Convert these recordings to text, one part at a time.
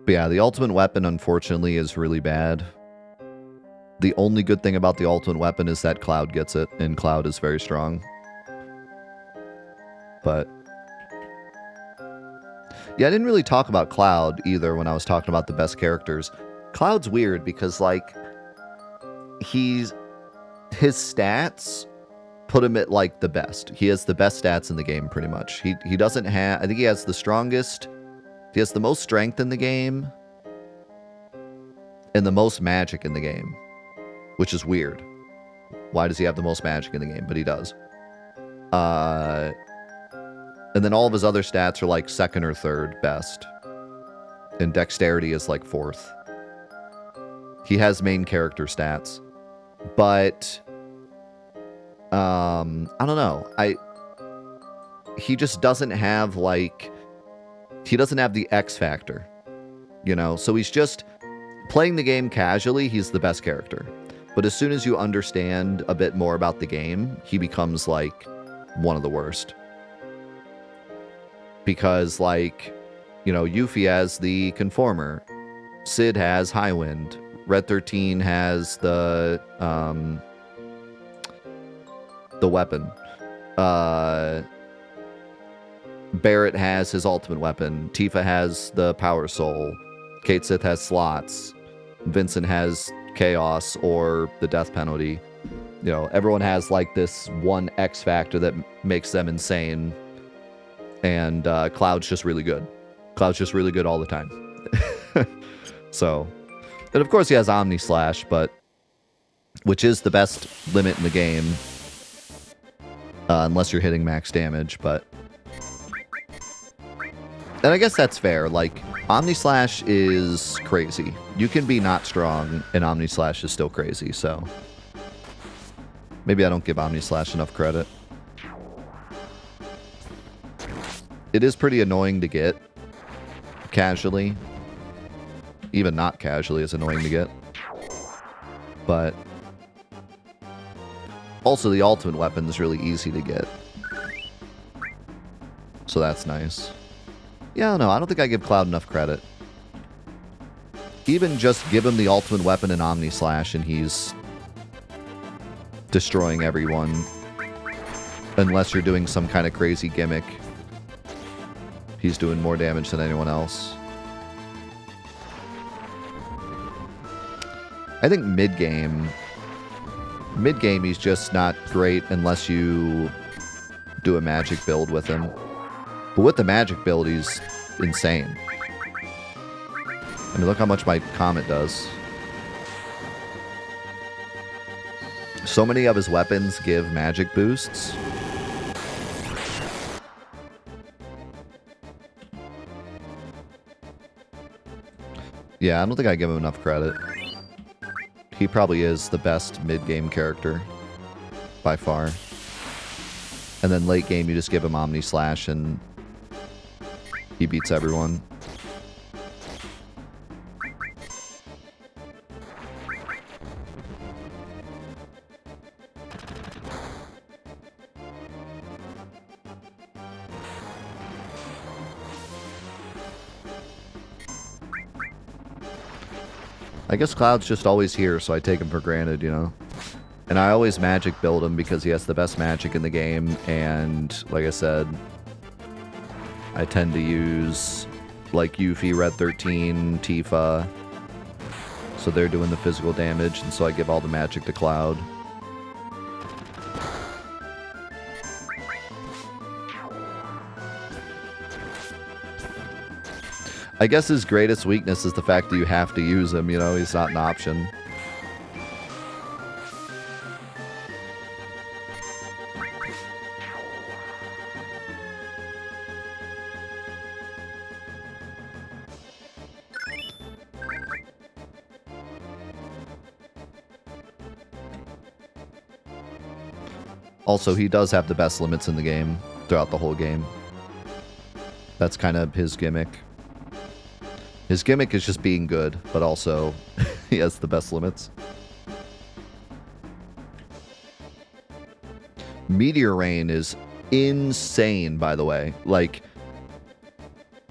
But yeah, the ultimate weapon, unfortunately, is really bad. The only good thing about the ultimate weapon is that Cloud gets it, and Cloud is very strong. But yeah, I didn't really talk about Cloud either when I was talking about the best characters. Cloud's weird because, like, his stats put him at, like, the best. He has the best stats in the game, pretty much. He doesn't have... I think he has the strongest... He has the most strength in the game and the most magic in the game, which is weird. Why does he have the most magic in the game? But he does. And then all of his other stats are like second or third best. And dexterity is like fourth. He has main character stats. But I don't know. He just doesn't have, like, he doesn't have the X factor, you know? So he's just playing the game casually. He's the best character. But as soon as you understand a bit more about the game, he becomes, like, one of the worst. Because, like, you know, Yuffie has the Conformer. Sid has Highwind. Red 13 has the weapon. Barrett has his ultimate weapon. Tifa has the Power Soul. Kate Sith has slots. Vincent has Chaos or the Death Penalty. You know, everyone has, like, this one X factor that makes them insane. And Cloud's just really good. Cloud's just really good all the time. So, and of course he has Omni Slash, but which is the best limit in the game, unless you're hitting max damage. But and I guess that's fair. Like, Omni Slash is crazy. You can be not strong, and Omni Slash is still crazy. So maybe I don't give Omni Slash enough credit. It is pretty annoying to get casually. Even not casually is annoying to get. But also the ultimate weapon is really easy to get. So that's nice. Yeah, I don't know. I don't think I give Cloud enough credit. Even just give him the ultimate weapon in Omni Slash and he's destroying everyone. Unless you're doing some kind of crazy gimmick. He's doing more damage than anyone else. I think mid-game he's just not great unless you do a magic build with him. But with the magic build, he's insane. I mean, look how much my Comet does. So many of his weapons give magic boosts. Yeah, I don't think I give him enough credit. He probably is the best mid-game character. By far. And then late game, you just give him Omni Slash and he beats everyone. I guess Cloud's just always here, so I take him for granted, you know? And I always magic build him because he has the best magic in the game, and like I said, I tend to use, like, Yuffie, Red 13, Tifa, so they're doing the physical damage, and so I give all the magic to Cloud. I guess his greatest weakness is the fact that you have to use him, you know? He's not an option. Also, he does have the best limits in the game throughout the whole game. That's kind of his gimmick. His gimmick is just being good, but also he has the best limits. Meteor Rain is insane, by the way. Like,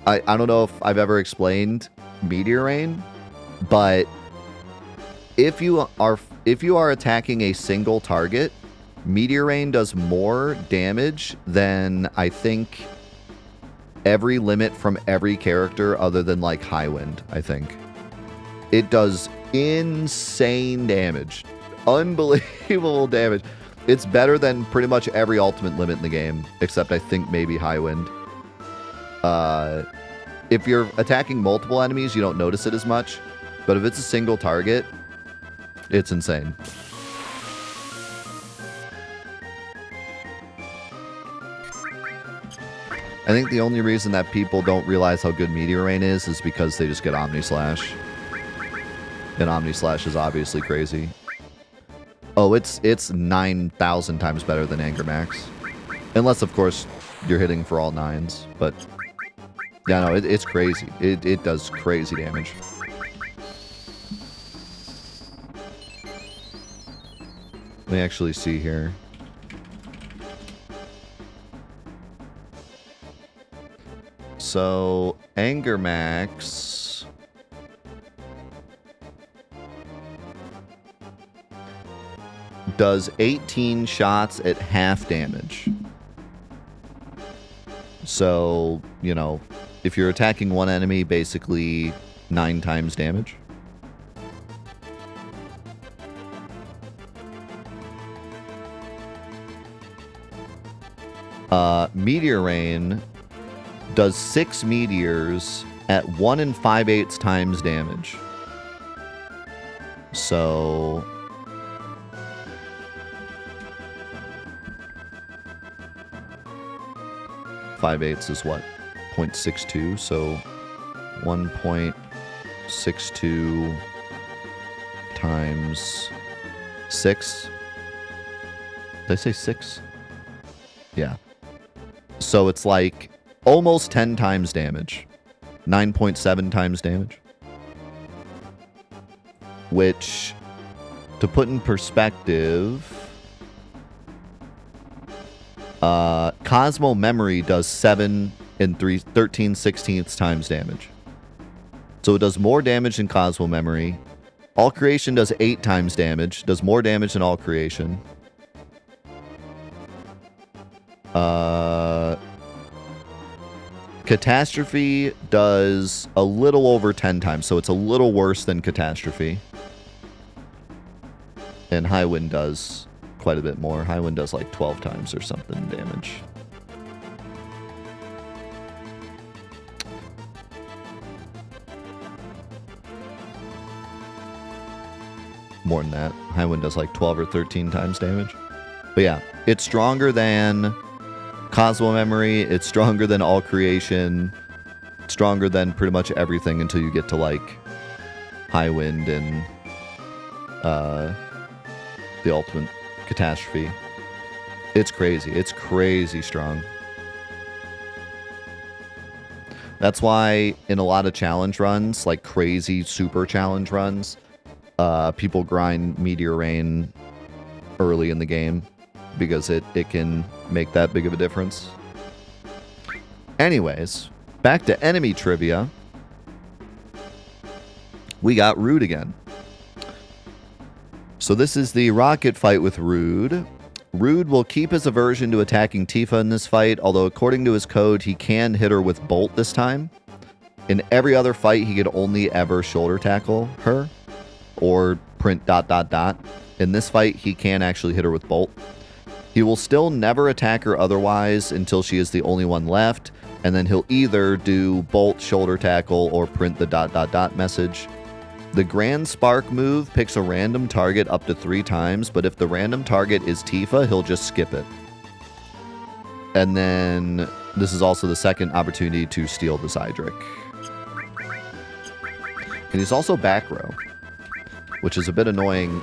I don't know if I've ever explained, Meteor Rain, but if you are attacking a single target, Meteor Rain does more damage than I think every limit from every character other than like High Wind, I think. It does insane damage. Unbelievable damage. It's better than pretty much every ultimate limit in the game, except I think maybe High Wind. If you're attacking multiple enemies, you don't notice it as much. But if it's a single target, it's insane. I think the only reason that people don't realize how good Meteor Rain is because they just get Omni Slash. And Omni Slash is obviously crazy. Oh, it's 9,000 times better than Anger Max. Unless, of course, you're hitting for all 9s. But, yeah, no, it's crazy. It does crazy damage. Let me actually see here. So, Anger Max does 18 shots at half damage. So, you know, if you're attacking one enemy, basically 9 times damage. Meteor Rain does 6 meteors at 1 5/8 times damage. So... .5/8 is what? 0.62, so 1.62 times 6. Did I say 6? Yeah. So it's like almost 10 times damage. 9.7 times damage. Which, to put in perspective, Cosmo Memory does 7 13/16 times damage. So it does more damage than Cosmo Memory. All Creation does 8 times damage. Does more damage than All Creation. Catastrophe does a little over 10 times, so it's a little worse than Catastrophe. And High Wind does quite a bit more. High Wind does like 12 times or something damage. More than that. High Wind does like 12 or 13 times damage. But yeah, it's stronger than Cosmo Memory. It's stronger than All Creation. Stronger than pretty much everything until you get to like High Wind and the Ultimate Catastrophe. It's crazy. It's crazy strong. That's why in a lot of challenge runs, like crazy super challenge runs, people grind Meteor Rain early in the game because it can make that big of a difference. Anyways, back to enemy trivia. We got Rude again. So this is the rocket fight with Rude. Rude will keep his aversion to attacking Tifa in this fight, although according to his code, he can hit her with Bolt this time. In every other fight, he could only ever shoulder tackle her or print ... In this fight, he can actually hit her with Bolt. He will still never attack her otherwise until she is the only one left, and then he'll either do Bolt, shoulder tackle, or print the ... message. The Grand Spark move picks a random target up to 3 times, but if the random target is Tifa, he'll just skip it. And then this is also the second opportunity to steal the Zydric. And he's also back row, which is a bit annoying.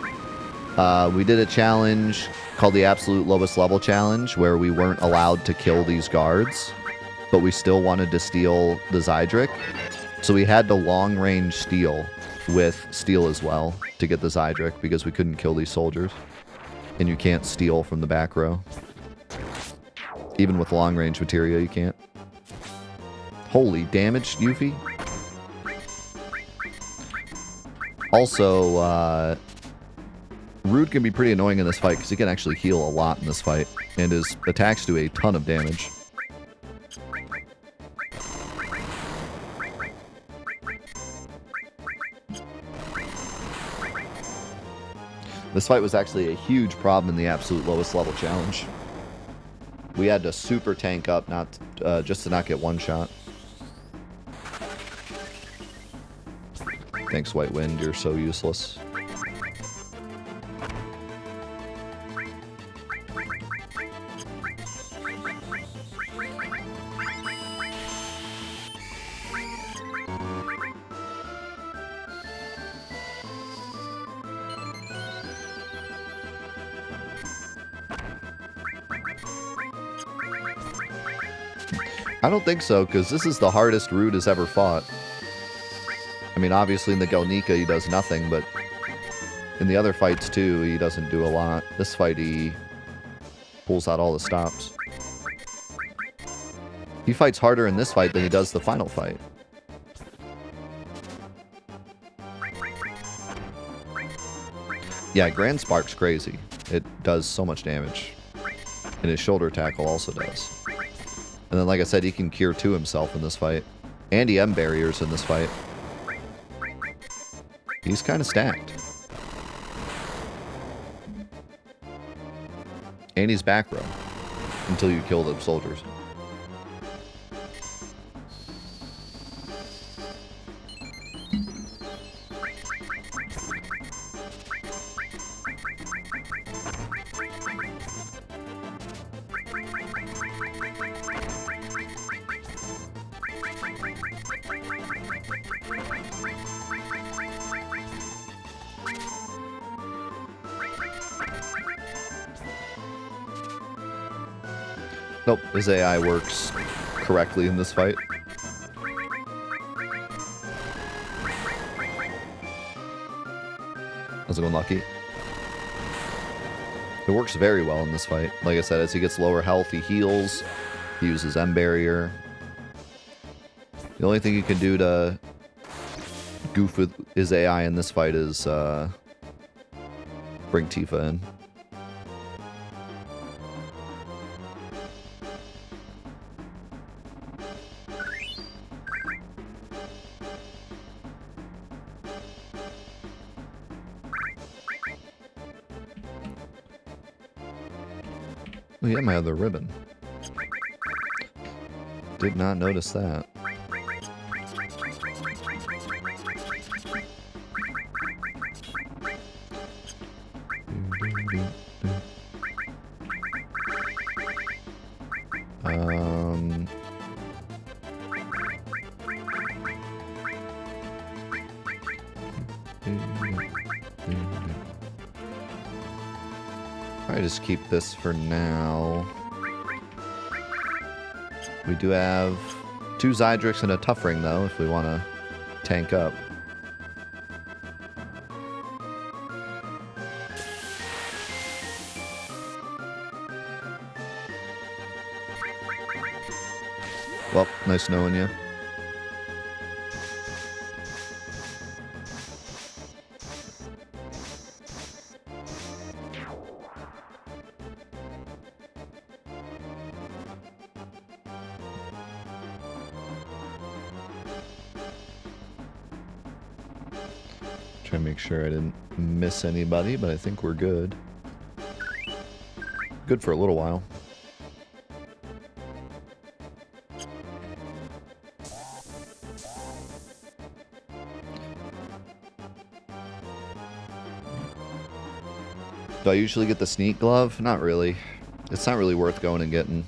We did a challenge called the Absolute Lowest Level Challenge, where we weren't allowed to kill these guards, but we still wanted to steal the Zydric. So we had to long range steal with steal as well to get the Zydric because we couldn't kill these soldiers. And you can't steal from the back row. Even with long range materia, you can't. Holy damage, Yuffie. Also, Rude can be pretty annoying in this fight because he can actually heal a lot in this fight, and his attacks do a ton of damage. This fight was actually a huge problem in the absolute lowest level challenge. We had to super tank up just to not get one shot. Thanks, White Wind. You're so useless. I don't think so, because this is the hardest Rude has ever fought. I mean, obviously in the Gelnika he does nothing, but in the other fights too, he doesn't do a lot. This fight he pulls out all the stops. He fights harder in this fight than he does the final fight. Yeah, Grand Spark's crazy. It does so much damage. And his shoulder tackle also does. And then, like I said, he can cure 2 himself in this fight. And he M-barriers in this fight. He's kind of stacked. And he's back row. Until you kill the soldiers. Nope, his AI works correctly in this fight. How's it going, Lucky? It works very well in this fight. Like I said, as he gets lower health, he heals. He uses M-barrier. The only thing you can do to goof with his AI in this fight is bring Tifa in. Oh yeah, my other ribbon. Did not notice that. I just keep this for now. We do have 2 Zydrix and a Tough Ring, though, if we want to tank up. Well, nice knowing you. Try to make sure I didn't miss anybody, but I think we're good. Good for a little while. Do I usually get the sneak glove? Not really. It's not really worth going and getting.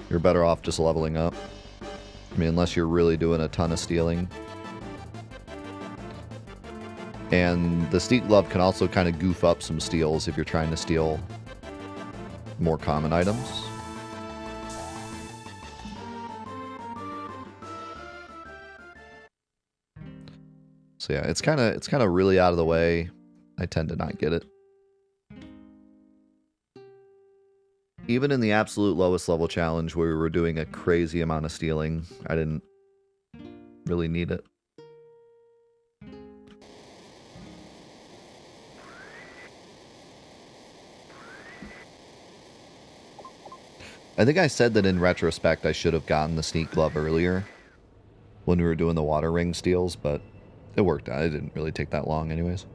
You're better off just leveling up. I mean, unless you're really doing a ton of stealing. And the sneak glove can also kind of goof up some steals if you're trying to steal more common items. So yeah, it's kind of really out of the way. I tend to not get it. Even in the absolute lowest level challenge where we were doing a crazy amount of stealing, I didn't really need it. I think I said that in retrospect I should have gotten the sneak glove earlier when we were doing the water ring steals, but it worked out. It didn't really take that long anyways.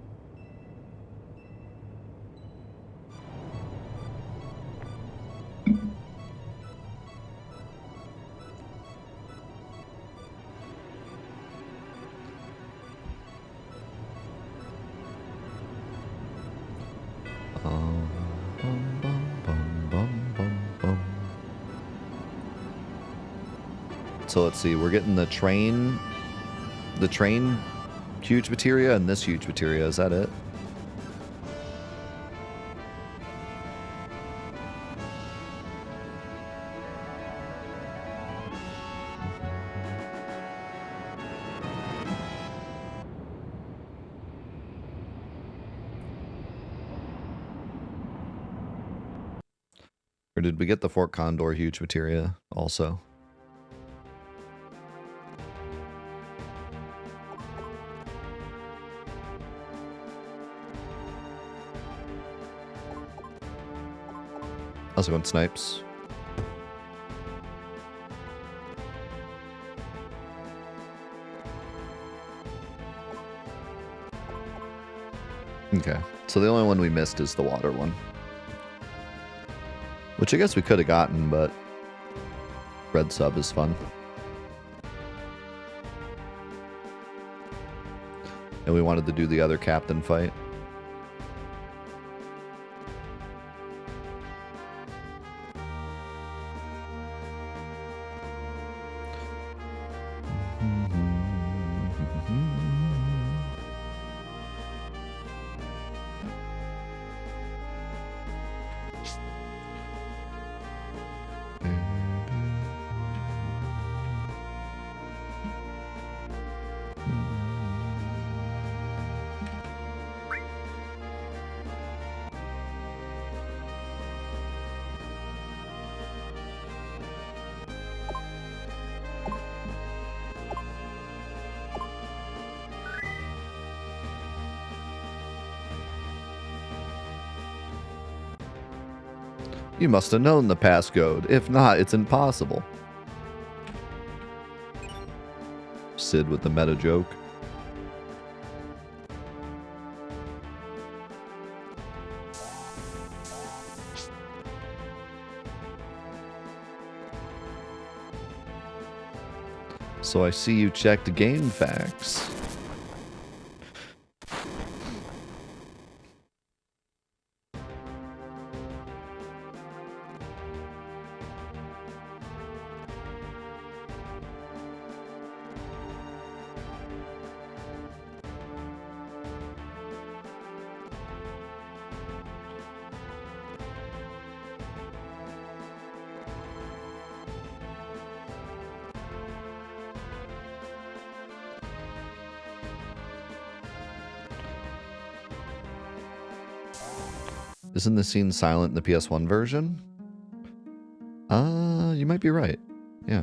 So let's see, we're getting the train huge materia and this huge materia. Is that it? Or did we get the Fort Condor huge materia also? How's it going, Snipes? Okay, so the only one we missed is the water one. Which I guess we could have gotten, but red sub is fun. And we wanted to do the other captain fight. You must have known the passcode. If not, it's impossible. Sid with the meta joke. So I see you checked game facts. Isn't the scene silent in the PS1 version? You might be right. Yeah.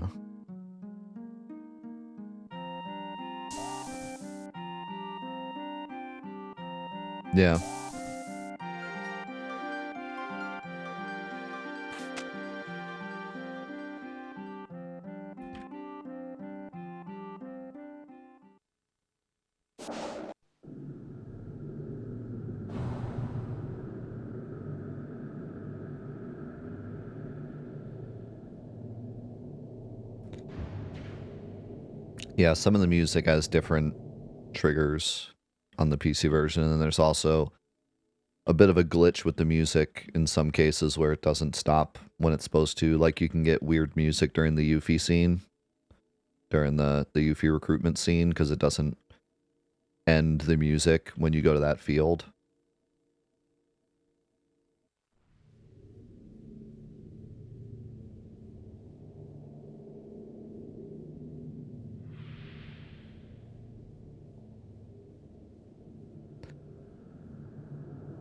Yeah. Yeah, some of the music has different triggers on the PC version, and then there's also a bit of a glitch with the music in some cases where it doesn't stop when it's supposed to. Like you can get weird music during the Yuffie scene, during the Yuffie recruitment scene, because it doesn't end the music when you go to that field.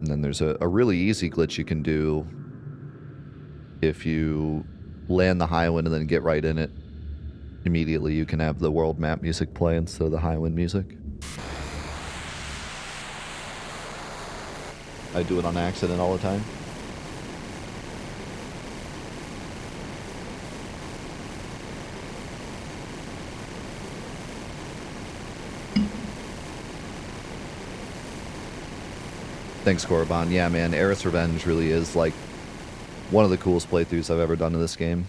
And then there's a really easy glitch you can do if you land the high wind and then get right in it. Immediately you can have the world map music play instead of the high wind music. I do it on accident all the time. Thanks, Korriban. Yeah, man, Eris Revenge really is, like, one of the coolest playthroughs I've ever done in this game.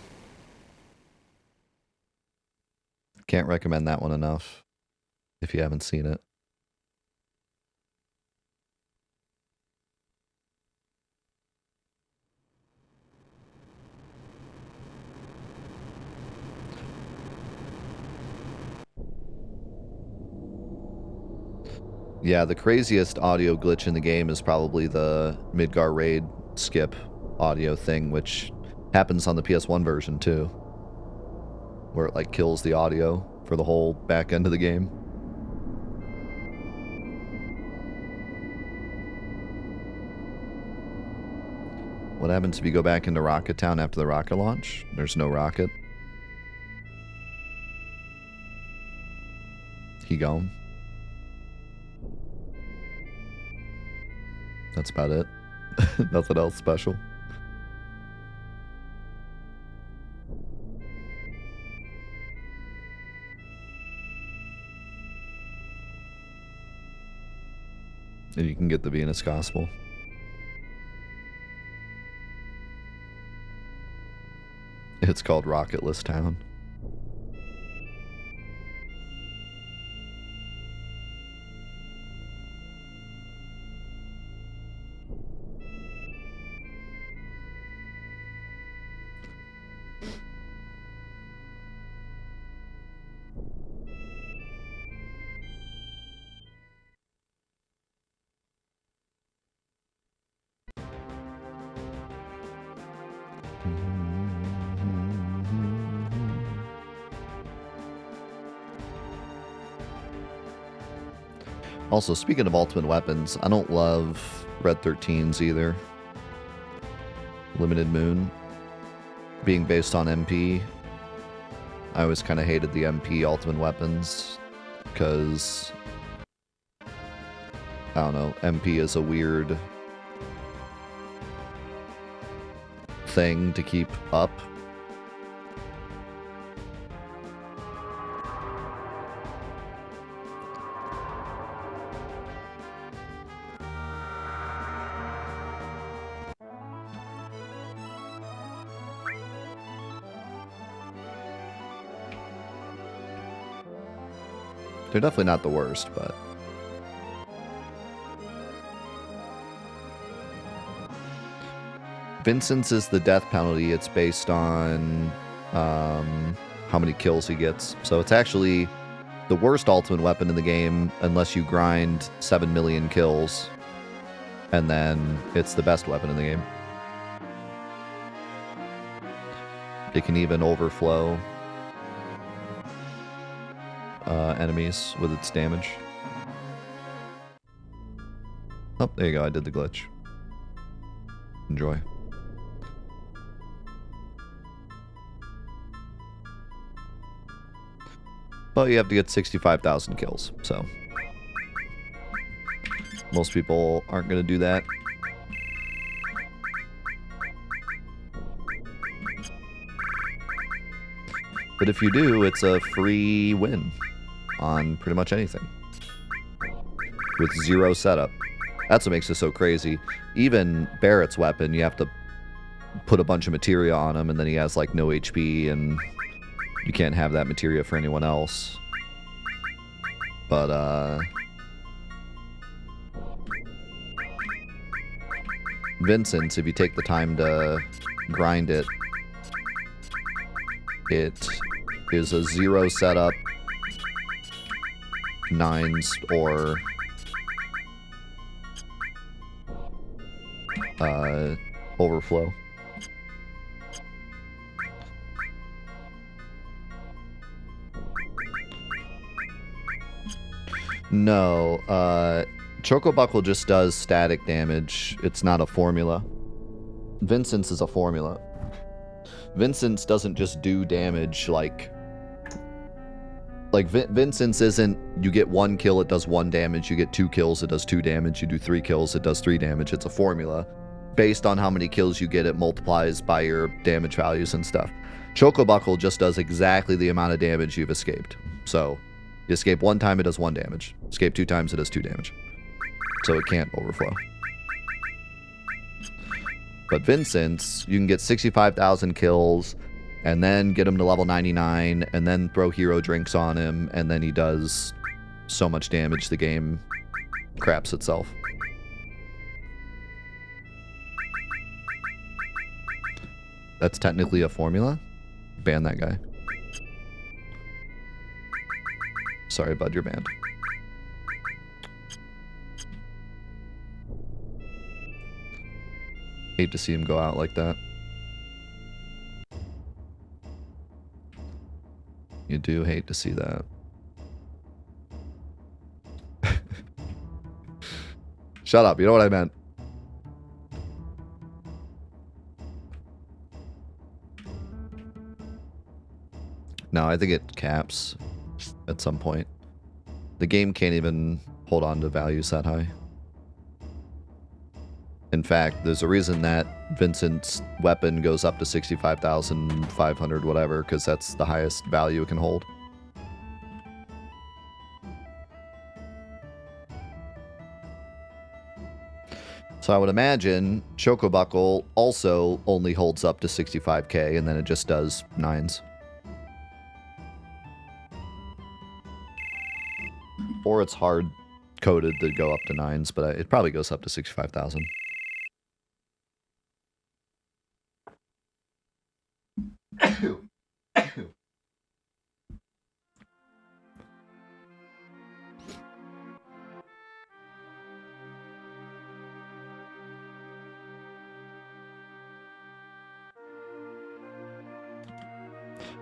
Can't recommend that one enough if you haven't seen it. Yeah, the craziest audio glitch in the game is probably the Midgar raid skip audio thing, which happens on the PS1 version too, where it like kills the audio for the whole back end of the game. What happens if you go back into Rocket Town after the rocket launch? There's no rocket. He gone. That's about it. Nothing else special. And you can get the Venus Gospel. It's called Rocketless Town. Also, speaking of ultimate weapons, I don't love Red 13s either. Limited Moon being based on MP. I always kind of hated the MP ultimate weapons because, I don't know, MP is a weird thing to keep up. They're definitely not the worst, but... Vincent's is the death penalty. It's based on how many kills he gets. So it's actually the worst ultimate weapon in the game unless you grind 7 million kills. And then it's the best weapon in the game. It can even overflow enemies with its damage. Oh, there you go. I did the glitch. Enjoy. But you have to get 65,000 kills, so most people aren't going to do that. But if you do, it's a free win on pretty much anything with 0 setup. That's what makes it so crazy. Even Barrett's weapon, you have to put a bunch of materia on him, and then he has like no HP, and you can't have that materia for anyone else. But Vincent's, if you take the time to grind it, it is a 0 setup, 9s, or overflow. No, Choco Buckle just does static damage. It's not a formula. Vincent's is a formula. Vincent's doesn't just do damage like Vincent's isn't you get 1 kill, it does 1 damage, you get 2 kills, it does 2 damage, you do 3 kills, it does 3 damage. It's a formula. Based on how many kills you get, it multiplies by your damage values and stuff. Choco Buckle just does exactly the amount of damage you've escaped. So, you escape 1 time, it does 1 damage. Escape 2 times, it does 2 damage. So it can't overflow. But Vincent's, you can get 65,000 kills, and then get him to level 99, and then throw hero drinks on him, and then he does so much damage the game craps itself. That's technically a formula. Ban that guy. Sorry, bud, you're banned. Hate to see him go out like that. You do hate to see that. Shut up, you know what I meant. No, I think it caps at some point. The game can't even hold on to values that high. In fact, there's a reason that Vincent's weapon goes up to 65,500 whatever, because that's the highest value it can hold. So I would imagine Chocobuckle also only holds up to 65k, and then it just does 9s. Or it's hard-coded to go up to 9s, but it probably goes up to 65,000.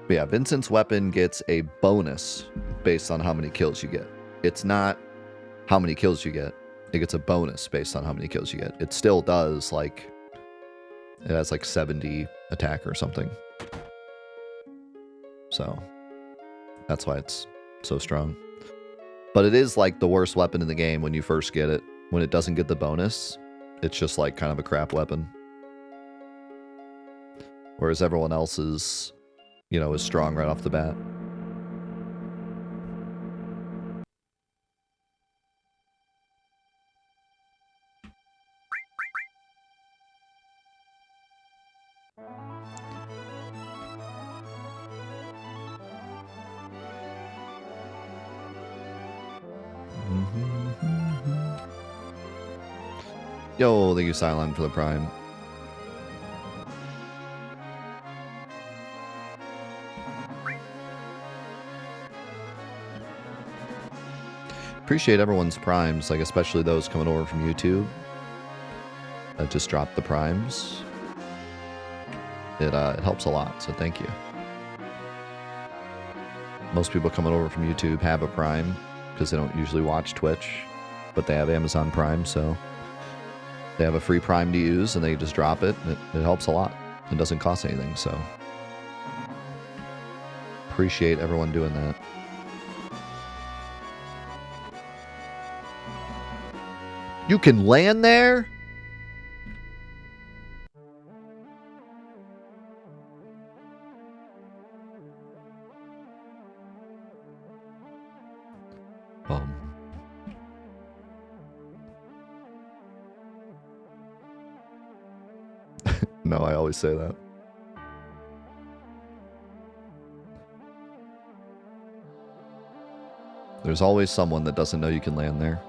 But yeah, Vincent's weapon gets a bonus based on how many kills you get. It's not how many kills you get. It gets a bonus based on how many kills you get. It still does, like, it has like 70 attack or something. So that's why it's so strong. But it is like the worst weapon in the game when you first get it. When it doesn't get the bonus, it's just like kind of a crap weapon. Whereas everyone else's, you know, is strong right off the bat. Yo, thank you, Cylon, for the Prime. Appreciate everyone's primes, like especially those coming over from YouTube. Just dropped the primes. It helps a lot, so thank you. Most people coming over from YouTube have a Prime because they don't usually watch Twitch, but they have Amazon Prime, so they have a free Prime to use, and they just drop it. It helps a lot. It doesn't cost anything, so appreciate everyone doing that. You can land there? No, I always say that. There's always someone that doesn't know you can land there.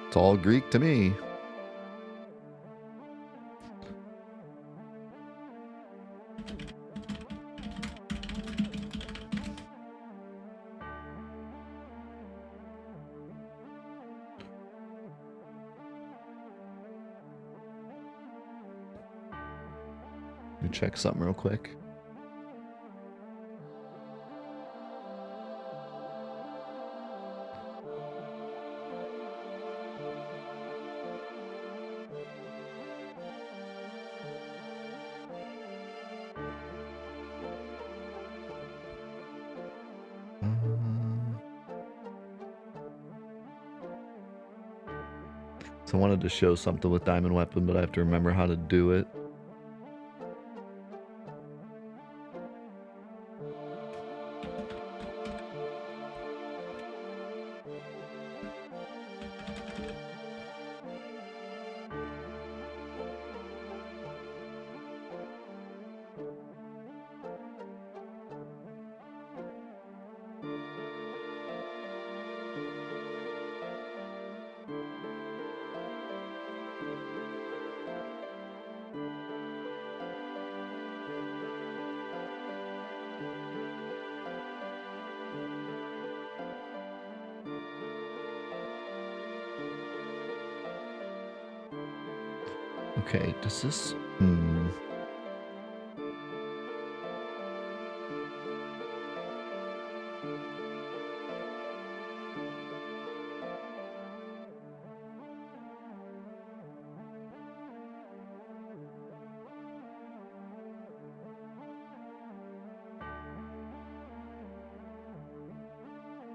It's all Greek to me. Let me check something real quick. So I wanted to show something with Diamond Weapon, but I have to remember how to do it. Okay, does this...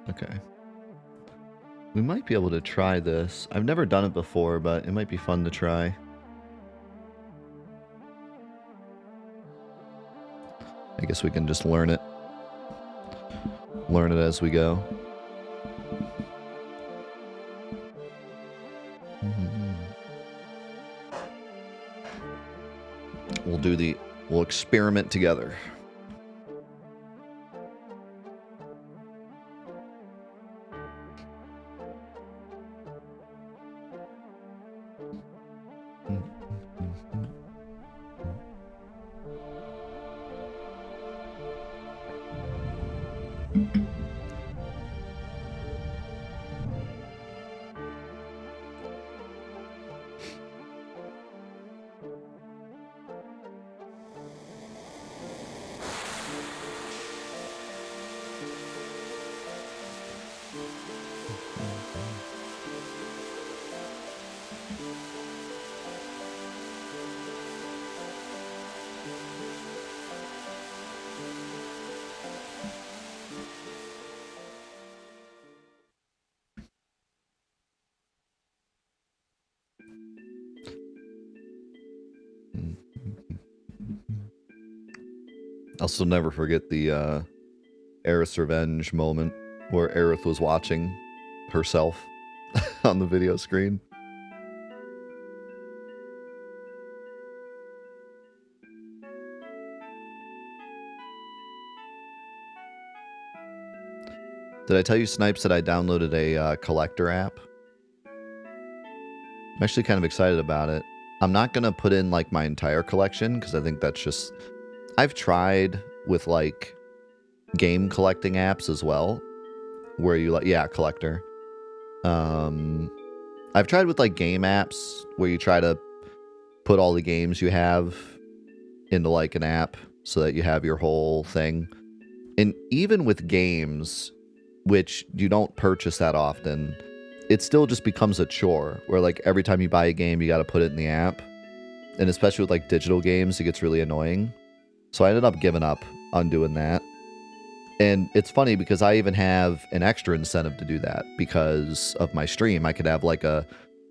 Okay. We might be able to try this. I've never done it before, but it might be fun to try. I guess we can just learn it. Learn it as we go. We'll experiment together. I'll still never forget the Aerith's Revenge moment where Aerith was watching herself on the video screen. Did I tell you, Snipes, that I downloaded a collector app? I'm actually kind of excited about it. I'm not going to put in like my entire collection because I think that's just... I've tried with like game collecting apps as well, where you like, yeah, collector. I've tried with like game apps where you try to put all the games you have into like an app so that you have your whole thing. And even with games, which you don't purchase that often, it still just becomes a chore where like every time you buy a game, you got to put it in the app. And especially with like digital games, it gets really annoying. So I ended up giving up on doing that. And it's funny because I even have an extra incentive to do that because of my stream. I could have like a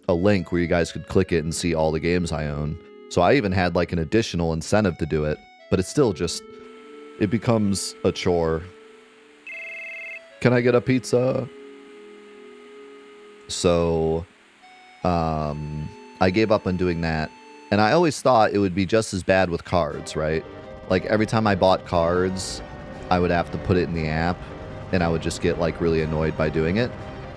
link where you guys could click it and see all the games I own. So I even had like an additional incentive to do it, but it's still just, it becomes a chore. Can I get a pizza? So, I gave up on doing that. And I always thought it would be just as bad with cards, right? Like every time I bought cards, I would have to put it in the app and I would just get like really annoyed by doing it.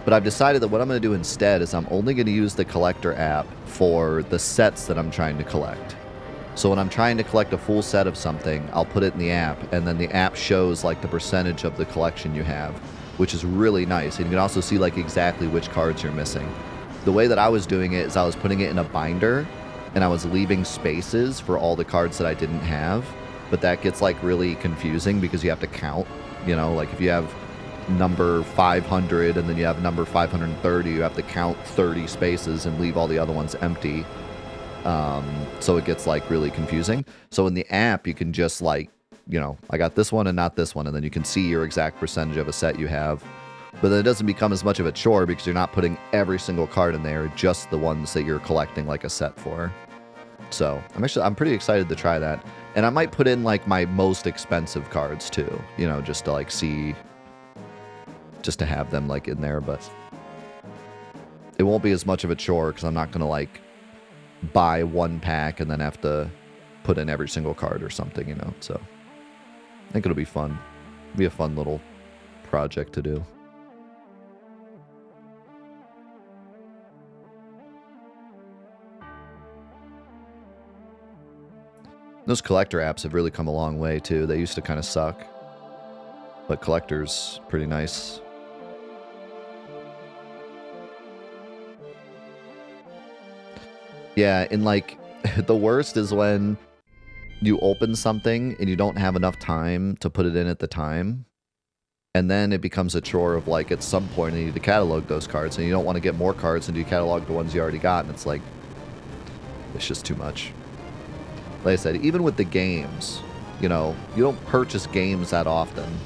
But I've decided that what I'm going to do instead is I'm only going to use the collector app for the sets that I'm trying to collect. So when I'm trying to collect a full set of something, I'll put it in the app, and then the app shows like the percentage of the collection you have, which is really nice. And you can also see like exactly which cards you're missing. The way that I was doing it is I was putting it in a binder, and I was leaving spaces for all the cards that I didn't have. But that gets like really confusing because you have to count, you know, like if you have number 500 and then you have number 530, you have to count 30 spaces and leave all the other ones empty. So it gets like really confusing. So in the app, you can just like, you know, I got this one and not this one, and then you can see your exact percentage of a set you have. But then it doesn't become as much of a chore because you're not putting every single card in there, just the ones that you're collecting like a set for. So I'm pretty excited to try that. And I might put in like my most expensive cards too, you know, just to like see, just to have them like in there, but it won't be as much of a chore because I'm not going to like buy one pack and then have to put in every single card or something, you know. So I think it'll be fun. It'll be a fun little project to do. Those collector apps have really come a long way too. They used to kind of suck, but collector's pretty nice. Yeah, and like the worst is when you open something and you don't have enough time to put it in at the time. And then it becomes a chore of like at some point you need to catalog those cards, and you don't want to get more cards, and you catalog the ones you already got, and it's like, it's just too much. Like I said, even with the games, you know, you don't purchase games that often.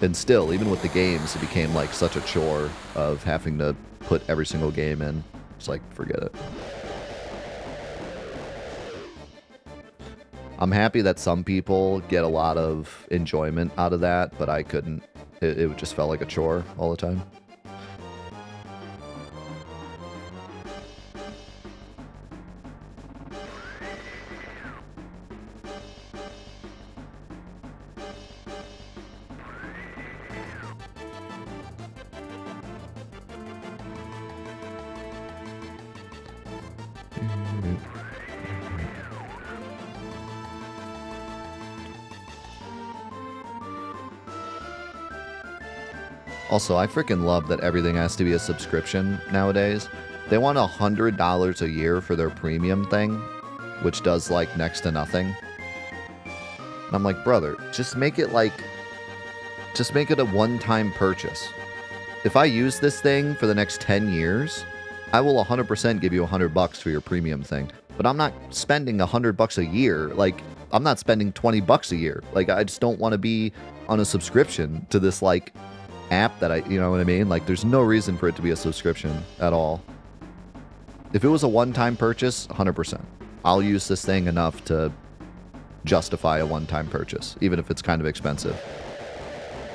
And still, even with the games, it became like such a chore of having to put every single game in. It's like, forget it. I'm happy that some people get a lot of enjoyment out of that, but I couldn't. It just felt like a chore all the time. Also, I freaking love that everything has to be a subscription nowadays. They want $100 a year for their premium thing, which does like next to nothing. And I'm like, brother, just make it a one-time purchase. If I use this thing for the next 10 years, I will 100% give you $100 for your premium thing. But I'm not spending $100 a year. Like, I'm not spending $20 a year. Like, I just don't want to be on a subscription to this like app that you know what I mean? Like, there's no reason for it to be a subscription at all. If it was a one-time purchase, 100%. I'll use this thing enough to justify a one-time purchase, even if it's kind of expensive.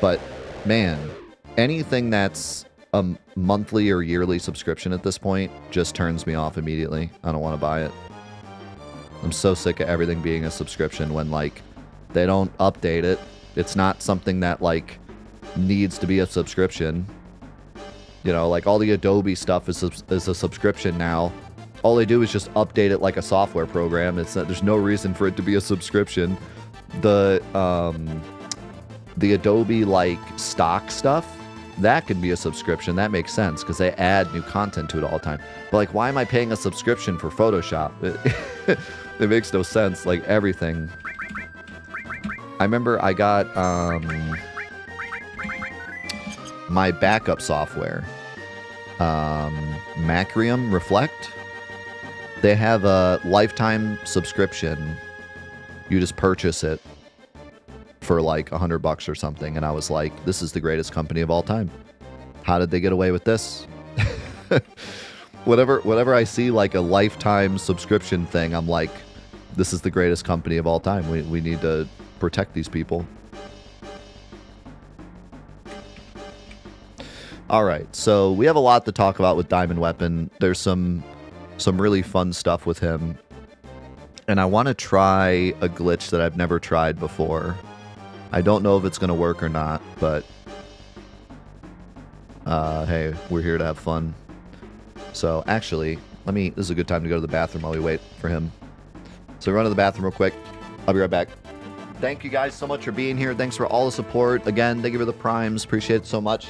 But, man, anything that's a monthly or yearly subscription at this point just turns me off immediately. I don't want to buy it. I'm so sick of everything being a subscription when, like, they don't update it. It's not something that, like, needs to be a subscription. You know, like all the Adobe stuff is a subscription now. All they do is just update it like a software program. There's no reason for it to be a subscription. The Adobe like stock stuff, that can be a subscription. That makes sense because they add new content to it all the time. But like, why am I paying a subscription for Photoshop? It makes no sense. Like everything. I remember I got my backup software, Macrium Reflect. They have a lifetime subscription. You just purchase it for like $100 or something, and I was like, this is the greatest company of all time. How did they get away with this? Whenever I see like a lifetime subscription thing, I'm like, this is the greatest company of all time. We need to protect these people. All right, so we have a lot to talk about with Diamond Weapon. There's some really fun stuff with him. And I want to try a glitch that I've never tried before. I don't know if it's going to work or not, but hey, we're here to have fun. So actually, this is a good time to go to the bathroom while we wait for him. So run to the bathroom real quick. I'll be right back. Thank you guys so much for being here. Thanks for all the support. Again, thank you for the primes. Appreciate it so much.